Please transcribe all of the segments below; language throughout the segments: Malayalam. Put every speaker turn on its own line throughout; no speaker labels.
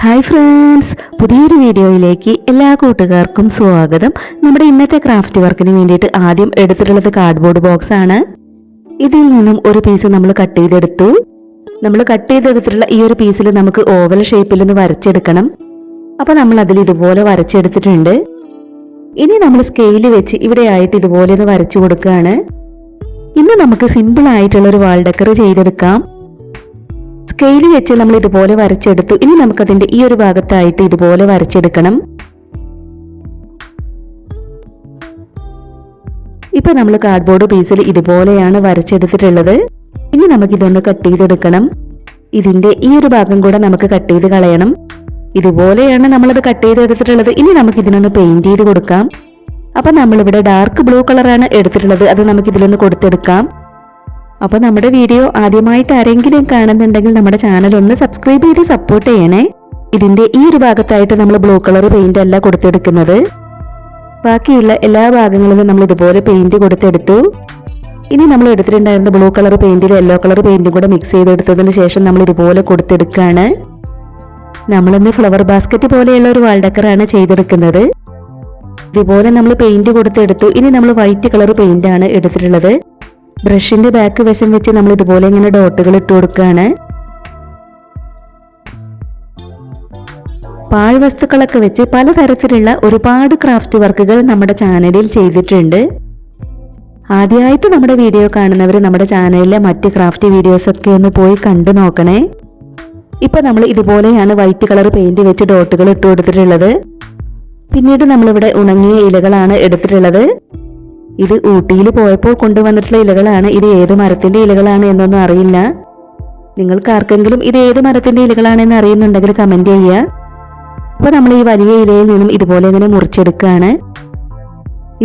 ഹായ് ഫ്രണ്ട്സ്, പുതിയൊരു വീഡിയോയിലേക്ക് എല്ലാ കൂട്ടുകാർക്കും സ്വാഗതം. നമ്മുടെ ഇന്നത്തെ ക്രാഫ്റ്റ് വർക്കിന് വേണ്ടിയിട്ട് ആദ്യം എടുത്തിട്ടുള്ളത് കാർഡ്ബോർഡ് ബോക്സ് ആണ്. ഇതിൽ നിന്നും ഒരു പീസ് നമ്മൾ കട്ട് ചെയ്തെടുത്തു. നമ്മൾ കട്ട് ചെയ്തെടുത്തിട്ടുള്ള ഈ ഒരു പീസിൽ നമുക്ക് ഓവൽ ഷേപ്പിൽ ഒന്ന് വരച്ചെടുക്കണം. അപ്പോൾ നമ്മൾ അതിൽ ഇതുപോലെ വരച്ചെടുത്തിട്ടുണ്ട്. ഇനി നമ്മൾ സ്കെയിൽ വെച്ച് ഇവിടെ ആയിട്ട് ഇതുപോലെ ഒന്ന് വരച്ചു കൊടുക്കുകയാണ്. ഇന്ന് നമുക്ക് സിമ്പിൾ ആയിട്ടുള്ള ഒരു വാൾ ഡെക്കർ ചെയ്തെടുക്കാം. സ്കെയിൽ വെച്ച് നമ്മൾ ഇതുപോലെ വരച്ചെടുത്തു. ഇനി നമുക്കതിന്റെ ഈ ഒരു ഭാഗത്തായിട്ട് ഇതുപോലെ വരച്ചെടുക്കണം. ഇപ്പൊ നമ്മൾ കാർഡ്ബോർഡ് പീസിൽ ഇതുപോലെയാണ് വരച്ചെടുത്തിട്ടുള്ളത്. ഇനി നമുക്കിതൊന്ന് കട്ട് ചെയ്തെടുക്കണം. ഇതിന്റെ ഈ ഒരു ഭാഗം കൂടെ നമുക്ക് കട്ട് ചെയ്ത് കളയണം. ഇതുപോലെയാണ് നമ്മളത് കട്ട് ചെയ്തെടുത്തിട്ടുള്ളത്. ഇനി നമുക്ക് ഇതിനൊന്ന് പെയിന്റ് ചെയ്ത് കൊടുക്കാം. അപ്പൊ നമ്മളിവിടെ ഡാർക്ക് ബ്ലൂ കളറാണ് എടുത്തിട്ടുള്ളത്. അത് നമുക്ക് ഇതിലൊന്ന് കൊടുത്തെടുക്കാം. അപ്പോൾ നമ്മുടെ വീഡിയോ ആദ്യമായിട്ട് ആരെങ്കിലും കാണുന്നുണ്ടെങ്കിൽ നമ്മുടെ ചാനൽ ഒന്ന് സബ്സ്ക്രൈബ് ചെയ്ത് സപ്പോർട്ട് ചെയ്യണേ. ഇതിന്റെ ഈ ഒരു ഭാഗത്തായിട്ട് നമ്മൾ ബ്ലൂ കളർ പെയിന്റ് അല്ല കൊടുത്തെടുക്കുന്നത്. ബാക്കിയുള്ള എല്ലാ ഭാഗങ്ങളിലും നമ്മൾ ഇതുപോലെ പെയിന്റ് കൊടുത്തെടുത്തു. ഇനി നമ്മൾ എടുത്തിട്ടുണ്ടായിരുന്ന ബ്ലൂ കളർ പെയിന്റിൽ യെല്ലോ കളർ പെയിന്റും കൂടെ മിക്സ് ചെയ്തെടുത്തതിന് ശേഷം നമ്മൾ ഇതുപോലെ കൊടുത്തെടുക്കുകയാണ്. നമ്മളിന്ന് ഫ്ലവർ ബാസ്ക്കറ്റ് പോലെയുള്ള ഒരു വാൾ ഡെക്കറാണ് ചെയ്തെടുക്കുന്നത്. ഇതുപോലെ നമ്മൾ പെയിന്റ് കൊടുത്തെടുത്തു. ഇനി നമ്മൾ വൈറ്റ് കളർ പെയിന്റ് ആണ് എടുത്തിട്ടുള്ളത്. ബ്രഷിന്റെ ബാക്ക് വശം വെച്ച് നമ്മൾ ഇതുപോലെ ഇങ്ങനെ ഡോട്ടുകൾ ഇട്ട് കൊടുക്കുകയാണ്. പാഴ്വസ്തുക്കളൊക്കെ വെച്ച് പലതരത്തിലുള്ള ഒരുപാട് ക്രാഫ്റ്റ് വർക്കുകൾ നമ്മുടെ ചാനലിൽ ചെയ്തിട്ടുണ്ട്. ആദ്യമായിട്ട് നമ്മുടെ വീഡിയോ കാണുന്നവർ നമ്മുടെ ചാനലിലെ മറ്റ് ക്രാഫ്റ്റ് വീഡിയോസ് ഒക്കെ ഒന്ന് പോയി കണ്ടു നോക്കണേ. ഇപ്പൊ നമ്മൾ ഇതുപോലെയാണ് വൈറ്റ് കളർ പെയിന്റ് വെച്ച് ഡോട്ടുകൾ ഇട്ട് കൊടുത്തിട്ടുള്ളത്. പിന്നീട് നമ്മളിവിടെ ഉണങ്ങിയ ഇലകളാണ് എടുത്തിട്ടുള്ളത്. ഇത് ഊട്ടിയിൽ പോയപ്പോൾ കൊണ്ടുവന്നിട്ടുള്ള ഇലകളാണ്. ഇത് ഏത് മരത്തിന്റെ ഇലകളാണ് എന്നൊന്നും അറിയില്ല. നിങ്ങൾക്ക് ആർക്കെങ്കിലും ഇത് ഏത് മരത്തിന്റെ ഇലകളാണെന്ന് അറിയുന്നുണ്ടെങ്കിൽ കമന്റ് ചെയ്യുക. അപ്പൊ നമ്മൾ ഈ വലിയ ഇലയിൽ നിന്നും ഇതുപോലെ ഇങ്ങനെ മുറിച്ചെടുക്കുകയാണ്.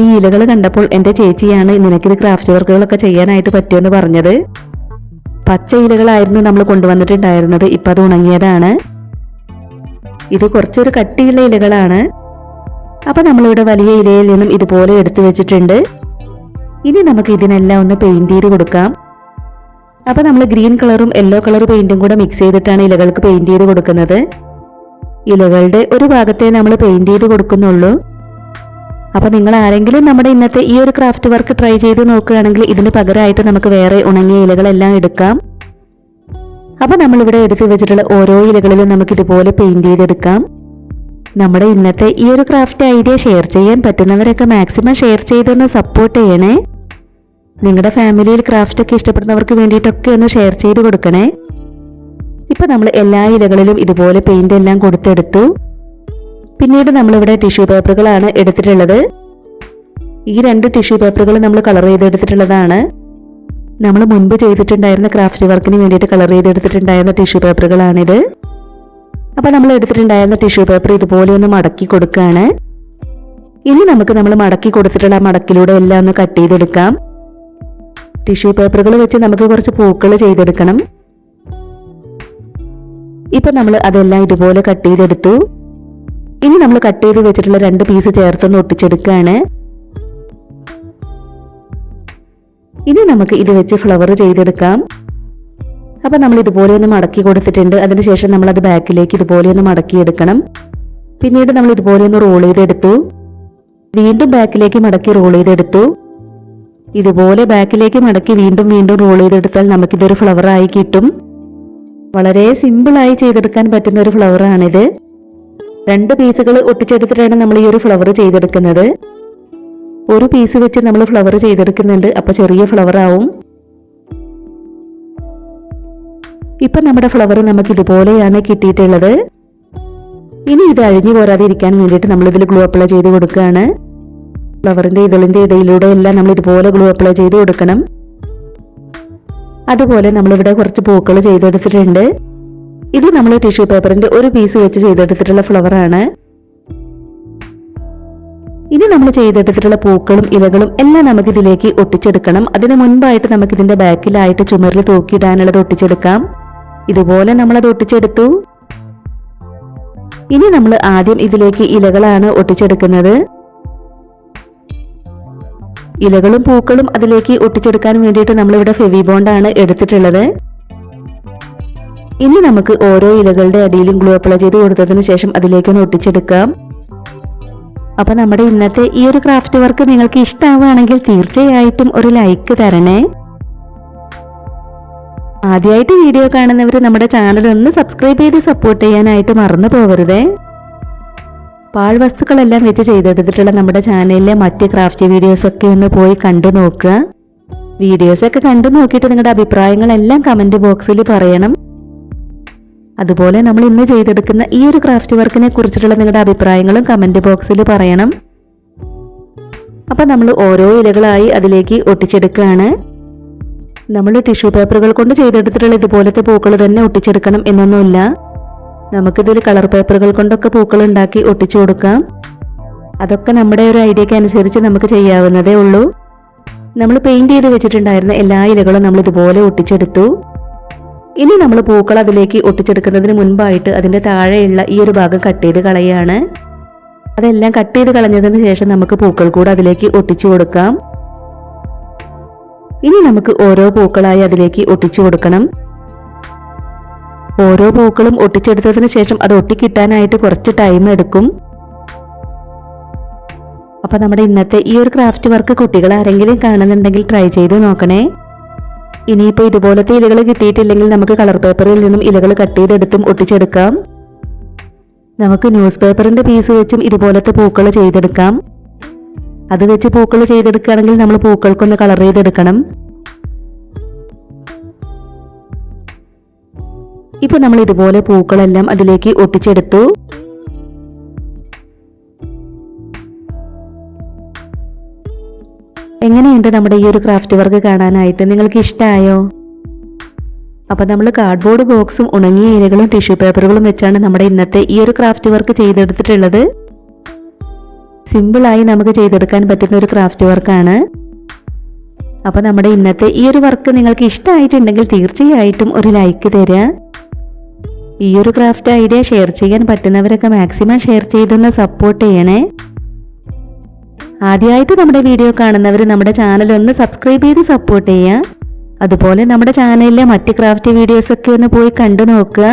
ഈ ഇലകൾ കണ്ടപ്പോൾ എന്റെ ചേച്ചിയാണ് നിനക്കിത് ക്രാഫ്റ്റ് വർക്കുകളൊക്കെ ചെയ്യാനായിട്ട് പറ്റുമെന്ന് പറഞ്ഞത്. പച്ച ഇലകളായിരുന്നു നമ്മൾ കൊണ്ടുവന്നിട്ടുണ്ടായിരുന്നത്. ഇപ്പൊ അത് ഉണങ്ങിയതാണ്. ഇത് കുറച്ചൊരു കട്ടിയുള്ള ഇലകളാണ്. അപ്പൊ നമ്മളിവിടെ വലിയ ഇലയിൽ നിന്നും ഇതുപോലെ എടുത്തു വെച്ചിട്ടുണ്ട്. ഇനി നമുക്ക് ഇതിനെല്ലാം ഒന്ന് പെയിന്റ് ചെയ്ത് കൊടുക്കാം. അപ്പൊ നമ്മൾ ഗ്രീൻ കളറും യെല്ലോ കളർ പെയിന്റും കൂടെ മിക്സ് ചെയ്തിട്ടാണ് ഇലകൾക്ക് പെയിന്റ് ചെയ്ത് കൊടുക്കുന്നത്. ഇലകളുടെ ഒരു ഭാഗത്തെ നമ്മൾ പെയിന്റ് ചെയ്ത് കൊടുക്കുന്നുള്ളൂ. അപ്പൊ നിങ്ങൾ ആരെങ്കിലും നമ്മുടെ ഇന്നത്തെ ഈ ഒരു ക്രാഫ്റ്റ് വർക്ക് ട്രൈ ചെയ്ത് നോക്കുകയാണെങ്കിൽ ഇതിന് പകരമായിട്ട് നമുക്ക് വേറെ ഉണങ്ങിയ ഇലകളെല്ലാം എടുക്കാം. അപ്പൊ നമ്മളിവിടെ എടുത്തു വെച്ചിട്ടുള്ള ഓരോ ഇലകളിലും നമുക്ക് ഇതുപോലെ പെയിന്റ് ചെയ്തെടുക്കാം. നമ്മുടെ ഇന്നത്തെ ഈ ഒരു ക്രാഫ്റ്റ് ഐഡിയ ഷെയർ ചെയ്യാൻ പറ്റുന്നവരൊക്കെ മാക്സിമം ഷെയർ ചെയ്തൊന്ന് സപ്പോർട്ട് ചെയ്യണേ. നിങ്ങളുടെ ഫാമിലിയിൽ ക്രാഫ്റ്റ് ഒക്കെ ഇഷ്ടപ്പെടുന്നവർക്ക് വേണ്ടിയിട്ടൊക്കെ ഒന്ന് ഷെയർ ചെയ്ത് കൊടുക്കണേ. ഇപ്പൊ നമ്മൾ എല്ലാ ഇലകളിലും ഇതുപോലെ പെയിന്റ് എല്ലാം കൊടുത്തെടുത്തു. പിന്നീട് നമ്മളിവിടെ ടിഷ്യൂ പേപ്പറുകളാണ് എടുത്തിട്ടുള്ളത്. ഈ 2 ടിഷ്യൂ പേപ്പറുകൾ നമ്മൾ കളർ ചെയ്തെടുത്തിട്ടുള്ളതാണ്. നമ്മൾ മുൻപ് ചെയ്തിട്ടുണ്ടായിരുന്ന ക്രാഫ്റ്റ് വർക്കിന് വേണ്ടിയിട്ട് കളർ ചെയ്തെടുത്തിട്ടുണ്ടായിരുന്ന ടിഷ്യൂ പേപ്പറുകളാണിത്. അപ്പൊ നമ്മൾ എടുത്തിട്ടുണ്ടായിരുന്ന ടിഷ്യൂ പേപ്പർ ഇതുപോലെ ഒന്ന് മടക്കി കൊടുക്കുകയാണ്. ഇനി നമുക്ക് നമ്മൾ മടക്കി കൊടുത്തിട്ടുള്ള മടക്കിലൂടെ എല്ലാം ഒന്ന് കട്ട് ചെയ്തെടുക്കാം. ടിഷ്യൂ പേപ്പറുകൾ വെച്ച് നമുക്ക് കുറച്ച് പൂക്കൾ ചെയ്തെടുക്കണം. ഇപ്പൊ നമ്മൾ അതെല്ലാം ഇതുപോലെ കട്ട് ചെയ്തെടുത്തു. ഇനി നമ്മൾ കട്ട് ചെയ്ത് വെച്ചിട്ടുള്ള 2 പീസ് ചേർത്തൊന്ന് ഒട്ടിച്ചെടുക്കുകയാണ്. ഇനി നമുക്ക് ഇത് വെച്ച് ഫ്ലവർ ചെയ്തെടുക്കാം. അപ്പൊ നമ്മൾ ഇതുപോലെ ഒന്ന് മടക്കി കൊടുത്തിട്ടുണ്ട്. അതിനുശേഷം നമ്മൾ അത് ബാക്കിലേക്ക് ഇതുപോലെ ഒന്ന് മടക്കിയെടുക്കണം. പിന്നീട് നമ്മൾ ഇതുപോലെ ഒന്ന് റോൾ ചെയ്തെടുത്തു. വീണ്ടും ബാക്കിലേക്ക് മടക്കി റോൾ ചെയ്തെടുത്തു. ഇതുപോലെ ബാക്കിലേക്ക് മടക്കി വീണ്ടും വീണ്ടും റോൾ ചെയ്തെടുത്താൽ നമുക്കിതൊരു ഫ്ലവർ ആയി കിട്ടും. വളരെ സിമ്പിൾ ആയി ചെയ്തെടുക്കാൻ പറ്റുന്ന ഒരു ഫ്ലവർ ആണിത്. 2 പീസുകൾ ഒട്ടിച്ചെടുത്തിട്ടാണ് നമ്മൾ ഈ ഒരു ഫ്ലവർ ചെയ്തെടുക്കുന്നത്. ഒരു പീസ് വെച്ച് നമ്മൾ ഫ്ലവർ ചെയ്തെടുക്കുന്നുണ്ട്. അപ്പൊ ചെറിയ ഫ്ലവർ ആവും. ഇപ്പൊ നമ്മുടെ ഫ്ലവർ നമുക്ക് ഇതുപോലെയാണ് കിട്ടിയിട്ടുള്ളത്. ഇനി ഇത് അഴിഞ്ഞു പോരാതിരിക്കാൻ വേണ്ടിയിട്ട് നമ്മൾ ഇതിൽ ഗ്ലൂ അപ്ലൈ ചെയ്ത് കൊടുക്കുകയാണ്. ഫ്ലവറിന്റെ ഇതളിന്റെ ഇടയിലൂടെ എല്ലാം നമ്മൾ ഇതുപോലെ ഗ്ലൂ അപ്ലൈ ചെയ്ത് കൊടുക്കണം. അതുപോലെ നമ്മളിവിടെ കുറച്ച് പൂക്കൾ ചെയ്തെടുത്തിട്ടുണ്ട്. ഇത് നമ്മൾ ടിഷ്യൂ പേപ്പറിന്റെ ഒരു പീസ് വെച്ച് ചെയ്തെടുത്തിട്ടുള്ള ഫ്ലവർ ആണ്. ഇനി നമ്മൾ ചെയ്തെടുത്തിട്ടുള്ള പൂക്കളും ഇലകളും എല്ലാം നമുക്ക് ഇതിലേക്ക് ഒട്ടിച്ചെടുക്കണം. അതിന് മുൻപായിട്ട് നമുക്ക് ഇതിന്റെ ബാക്കിലായിട്ട് ചുമരിൽ തൂക്കിയിടാനുള്ളത് ഒട്ടിച്ചെടുക്കാം. ഇതുപോലെ നമ്മളത് ഒട്ടിച്ചെടുത്തു. ഇനി നമ്മൾ ആദ്യം ഇതിലേക്ക് ഇലകളാണ് ഒട്ടിച്ചെടുക്കുന്നത്. ഇലകളും പൂക്കളും അതിലേക്ക് ഒട്ടിച്ചെടുക്കാൻ വേണ്ടിയിട്ട് നമ്മളിവിടെ ഫെവി ബോണ്ട് ആണ് എടുത്തിട്ടുള്ളത്. ഇനി നമുക്ക് ഓരോ ഇലകളുടെ അടിയിലും ഗ്ലൂ അപ്ലൈ ചെയ്ത് കൊടുത്തതിന് ശേഷം അതിലേക്കൊന്ന് ഒട്ടിച്ചെടുക്കാം. അപ്പൊ നമ്മുടെ ഇന്നത്തെ ഈ ഒരു ക്രാഫ്റ്റ് വർക്ക് നിങ്ങൾക്ക് ഇഷ്ടമാവുകയാണെങ്കിൽ തീർച്ചയായിട്ടും ഒരു ലൈക്ക് തരണേ. ആദ്യമായിട്ട് വീഡിയോ കാണുന്നവർ നമ്മുടെ ചാനൽ ഒന്ന് സബ്സ്ക്രൈബ് ചെയ്ത് സപ്പോർട്ട് ചെയ്യാനായിട്ട് മറന്നു പോകരുതേ. പാഴ്വസ്തുക്കളെല്ലാം വെച്ച് ചെയ്തെടുത്തിട്ടുള്ള നമ്മുടെ ചാനലിലെ മറ്റ് ക്രാഫ്റ്റ് വീഡിയോസ് ഒക്കെ ഒന്ന് പോയി കണ്ടു നോക്കുക. വീഡിയോസൊക്കെ കണ്ടു നോക്കിയിട്ട് നിങ്ങളുടെ അഭിപ്രായങ്ങളെല്ലാം കമന്റ് ബോക്സിൽ പറയണം. അതുപോലെ നമ്മൾ ഇന്ന് ചെയ്തെടുക്കുന്ന ഈ ഒരു ക്രാഫ്റ്റ് വർക്കിനെ കുറിച്ചിട്ടുള്ള നിങ്ങളുടെ അഭിപ്രായങ്ങളും കമന്റ് ബോക്സിൽ പറയണം. അപ്പൊ നമ്മൾ ഓരോ ഇലകളായി അതിലേക്ക് ഒട്ടിച്ചെടുക്കുകയാണ്. നമ്മൾ ടിഷ്യൂ പേപ്പറുകൾ കൊണ്ട് ചെയ്തെടുത്തിട്ടുള്ള ഇതുപോലത്തെ പൂക്കൾ തന്നെ ഒട്ടിച്ചെടുക്കണം എന്നൊന്നുമില്ല. നമുക്കിതിൽ കളർ പേപ്പറുകൾ കൊണ്ടൊക്കെ പൂക്കൾ ഉണ്ടാക്കി ഒട്ടിച്ചു കൊടുക്കാം. അതൊക്കെ നമ്മുടെ ഒരു ഐഡിയക്ക് അനുസരിച്ച് നമുക്ക് ചെയ്യാവുന്നതേ ഉള്ളൂ. നമ്മൾ പെയിന്റ് ചെയ്ത് വെച്ചിട്ടുണ്ടായിരുന്ന എല്ലാ ഇലകളും നമ്മൾ ഇതുപോലെ ഒട്ടിച്ചെടുത്തു. ഇനി നമ്മൾ പൂക്കൾ അതിലേക്ക് ഒട്ടിച്ചെടുക്കുന്നതിന് മുൻപായിട്ട് അതിന്റെ താഴെയുള്ള ഈ ഒരു ഭാഗം കട്ട് ചെയ്ത് കളയാണ്. അതെല്ലാം കട്ട് ചെയ്ത് കളഞ്ഞതിന് ശേഷം നമുക്ക് പൂക്കൾ കൂടെ അതിലേക്ക് ഒട്ടിച്ചു കൊടുക്കാം. ഇനി നമുക്ക് ഓരോ പൂക്കളായി അതിലേക്ക് ഒട്ടിച്ചു കൊടുക്കണം. ഓരോ പൂക്കളും ഒട്ടിച്ചെടുത്തതിന് ശേഷം അത് ഒട്ടിക്കിട്ടാനായിട്ട് കുറച്ച് ടൈം എടുക്കും. അപ്പൊ നമ്മുടെ ഇന്നത്തെ ഈ ഒരു ക്രാഫ്റ്റ് വർക്ക് കുട്ടികൾ ആരെങ്കിലും കാണുന്നുണ്ടെങ്കിൽ ട്രൈ ചെയ്ത് നോക്കണേ. ഇനിയിപ്പോ ഇതുപോലത്തെ ഇലകൾ കിട്ടിയിട്ടില്ലെങ്കിൽ നമുക്ക് കളർ പേപ്പറിൽ നിന്നും ഇലകൾ കട്ട് ചെയ്തെടുത്തും ഒട്ടിച്ചെടുക്കാം. നമുക്ക് ന്യൂസ് പേപ്പറിന്റെ പീസ് വെച്ചും ഇതുപോലത്തെ പൂക്കൾ ചെയ്തെടുക്കാം. അത് വെച്ച് പൂക്കൾ ചെയ്തെടുക്കുകയാണെങ്കിൽ നമ്മൾ പൂക്കൾക്കൊന്ന് കളർ ചെയ്തെടുക്കണം. ഇപ്പൊ നമ്മൾ ഇതുപോലെ പൂക്കളെല്ലാം അതിലേക്ക് ഒട്ടിച്ചെടുത്തു. എങ്ങനെയുണ്ട് നമ്മുടെ ഈ ഒരു ക്രാഫ്റ്റ് വർക്ക് കാണാനായിട്ട്? നിങ്ങൾക്ക് ഇഷ്ടമായോ? അപ്പൊ നമ്മൾ കാർഡ്ബോർഡ് ബോക്സും ഉണങ്ങിയ ഇലകളും ടിഷ്യൂ പേപ്പറുകളും വെച്ചാണ് നമ്മുടെ ഇന്നത്തെ ഈ ഒരു ക്രാഫ്റ്റ് വർക്ക് ചെയ്തെടുത്തിട്ടുള്ളത്. സിമ്പിളായി നമുക്ക് ചെയ്തെടുക്കാൻ പറ്റുന്ന ഒരു ക്രാഫ്റ്റ് വർക്കാണ്. അപ്പൊ നമ്മുടെ ഇന്നത്തെ ഈ ഒരു വർക്ക് നിങ്ങൾക്ക് ഇഷ്ടമായിട്ടുണ്ടെങ്കിൽ തീർച്ചയായിട്ടും ഒരു ലൈക്ക് തരിക. ഈ ഒരു ക്രാഫ്റ്റ് ഐഡിയ ഷെയർ ചെയ്യാൻ പറ്റുന്നവരൊക്കെ മാക്സിമം ഷെയർ ചെയ്തൊന്ന് സപ്പോർട്ട് ചെയ്യണേ. ആദ്യമായിട്ട് നമ്മുടെ വീഡിയോ കാണുന്നവർ നമ്മുടെ ചാനൽ ഒന്ന് സബ്സ്ക്രൈബ് ചെയ്ത് സപ്പോർട്ട് ചെയ്യുക. അതുപോലെ നമ്മുടെ ചാനലിലെ മറ്റ് ക്രാഫ്റ്റ് വീഡിയോസ് ഒക്കെ ഒന്ന് പോയി കണ്ടു നോക്കുക.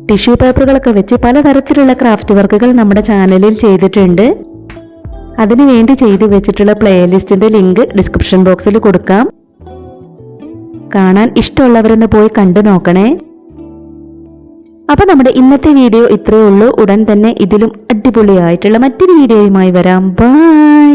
ടിഷ്യൂ പേപ്പറുകളൊക്കെ വെച്ച് പലതരത്തിലുള്ള ക്രാഫ്റ്റ് വർക്കുകൾ നമ്മുടെ ചാനലിൽ ചെയ്തിട്ടുണ്ട്. അതിനുവേണ്ടി ചെയ്തു വെച്ചിട്ടുള്ള പ്ലേലിസ്റ്റിന്റെ ലിങ്ക് ഡിസ്ക്രിപ്ഷൻ ബോക്സിൽ കൊടുക്കാം. കാണാൻ ഇഷ്ടമുള്ളവരൊന്ന് പോയി കണ്ടു നോക്കണേ. അപ്പൊ നമ്മുടെ ഇന്നത്തെ വീഡിയോ ഇത്രയേ ഉള്ളൂ. ഉടൻ തന്നെ ഇതിലും അടിപൊളിയായിട്ടുള്ള മറ്റൊരു വീഡിയോയുമായി വരാം. ബൈ.